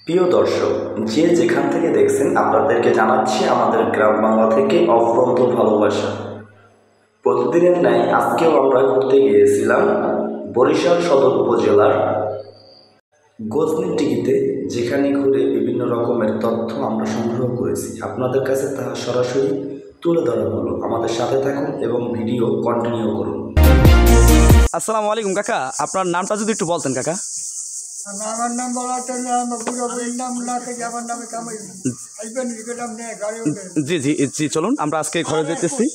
প্রিয় দর্শক, যে যেখান থেকে দেখছেন আপনাদেরকে জানাচ্ছি আমাদের গ্রাম বাংলা থেকে অফুরন্ত ভালোবাসা। প্রতিদিনের ন্যায় আজকেও আমরা ঘুরতে গিয়েছিলাম বরিশাল সদর উপজেলার গজনী টিকিতে, যেখানে ঘুরে বিভিন্ন রকমের তথ্য আমরা সংগ্রহ করেছি। আপনাদের কাছে তাহা সরাসরি তুলে ধরা হলো। আমাদের সাথে থাকুন এবং ভিডিও কন্টিনিউ করুন। আসসালামু আলাইকুম কাকা, আপনার নামটা যদি একটু বলতেন কাকা। আমার নাম জি জি জি, চলুন আমরা আজকে ঘরে যেতেছি।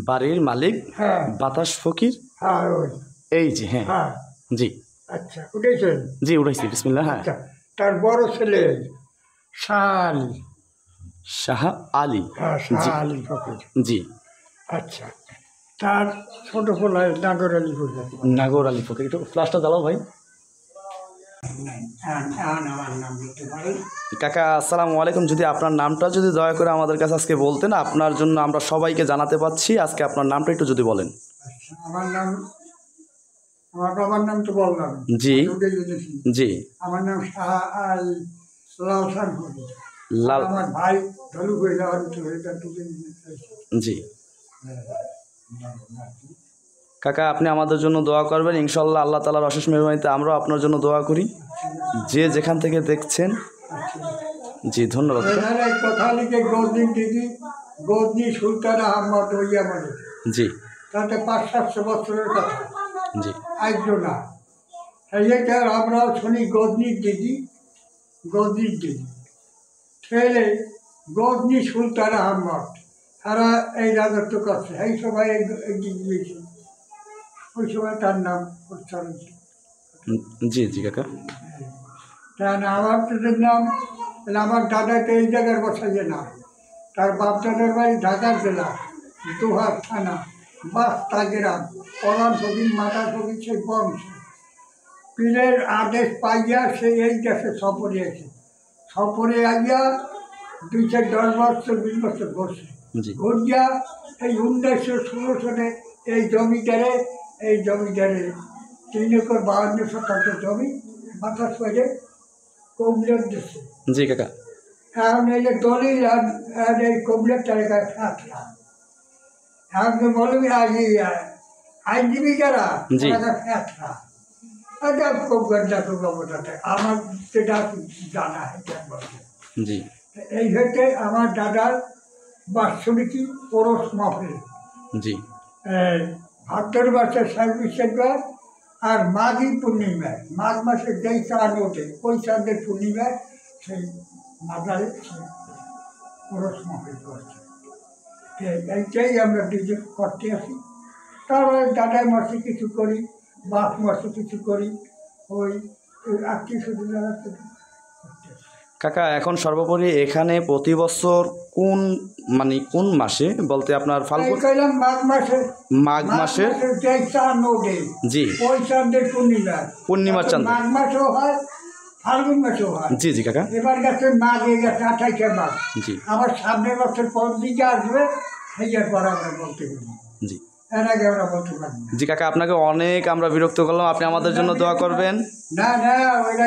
বাড়ির মালিক বাতাস ফকির, এই জি, হ্যাঁ জি, আচ্ছা উঠেছেন? জি উঠাইছি, বিসমিল্লাহ। হ্যাঁ, তার বড় ছেলে শাহ আলী। শাহ আলী? হ্যাঁ, শাহ আলী ফকির। জি, আচ্ছা, তার ছোট পোলায় নাগর আলী ফকির। নাগর আলী ফকির, একটু ফ্লাশটা জ্বালাও ভাই। কাকা আসসালামু আলাইকুম, যদি আপনার নামটা যদি দয়া করে আমাদের কাছে আজকে বলতেন, আপনার জন্য আমরা সবাইকে জানাতে পাচ্ছি। আজকে আপনার নামটা একটু যদি বলেন। আমার নাম, আমার বাবার নাম তো বললাম। জি জি, আমার নাম শাহ আলী লালসান ফকির। লাল, আমার ভাই ঢলু করে জি। কাকা আপনি আমাদের জন্য দোয়া করবেন ইনশাল্লাহ। আল্লাহ তাআলার অশেষ মেহরবানিতে আমরাও আপনার জন্য দোয়া করি, যে যেখান থেকে দেখছেন। জি ধন্যবাদ। কথা লিখে গজনী টিকি, গজনী সুলতান আহমদ হইয়া বলে। জি, তাতে 500-700 বছরের কথা। জি, আজও না সেইটা আমরাও শুনি গজনীর দিদি, গজনীর দিদি ছেলে গজনী সুলতান আহমদ, তারা এই রাজত্ব করছে। এই সময় গিয়েছে, ওই সময় তার নাম উচ্চারণ ছিল। জি জি কাকা। কেন আমার তোদের নাম, আমার দাদাকে এই জায়গার বসাইয়ে না, তার বাপ দাদার বাড়ি ঢাকার জেলা দোহার থানা বাস্তা গ্রাম, পরাণ ফকির মাতা ফকির সেই বংশ। পীরের আদেশ পাইয়া সে এই দেশে সফরে আছে। সফরে আইয়া 210 বছর 20 বছর বসে ঘুরিয়া এই 1916 সনে এই জমিদারে 3 একর 52 শতাংশ জমি বাতাস করে কবলের দিচ্ছে। জি কাকা। এখন এই যে দলিল আর এই কবলের তালিকায় ফাটলা, এখন বলবি আইনজীবী যারা ফ্যাটলা আমার যেটা জানা জি, এই হচ্ছে আমার দাদার বাৎসরিকী পরশ মাহফিল। জি, ভাদ্র মাসের 26 আর মাঘী পূর্ণিমায়, মাঘ মাসের যেই চাঁদ ওঠে ওই চাঁদের পূর্ণিমায় সেই মাদারে পরশ মাহফিল করছে। এইটাই আমরা নিজে করতে আসি। তারপরে দাদাই মাসে কিছু করি, বাপ মাসে কিছু করি, ওই আত্মীয় স্বজনেরা করতে আসি। কাকা এখন সর্বোপরি এখানে প্রতি বছর কোন কোন মাসে বলতে আপনার ফাল্গুন, মাঘ মাসে, মাঘ মাসের যেই চাঁদ ওঠে জি ওই চাঁদের পূর্ণিমার চাঁদ, মাঘ মাসেও হয়, ফাল্গুন মাসেও হয়। জি জি কাকা। এবার গেছে মাঘে গেছে 28 মাঘ। জি, আবার সামনের বছর পর দিকে আসবে, সেইটার পর আমরা বলতে পারি। জি এর আগে আমরা বলতে পারি না। জি কাকা, আপনাকে অনেক আমরা বিরক্ত করলাম, আপনি আমাদের জন্য দোয়া করবেন। না না, ওইটা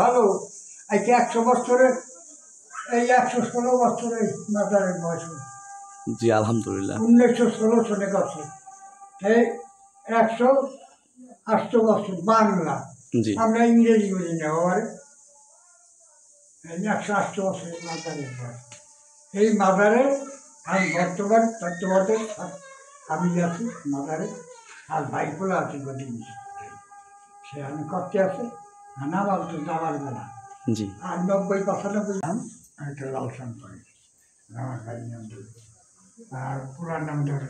ভালো। আজকে 100 বছরে, এই 116 বছরে মাতারের বয়স। জি আলহামদুলিল্লাহ। 1916 সনে করছে, এই 108 বছর বাংলা। জি, আমরা ইংরেজি বলি না আবার। 108 বছরের মাতারের বয়স। এই মাদারে আমি বর্তমানে আমি আছি মাদারে, আর ভাইগুলো আছে গদিন, সে আমি করতে আছে না বলতো যাওয়ার বেলা। জি, আর 90-95 নাম আমি তো লালসান করি, আমার ভাই নাম আর পুরার নাম ধরে।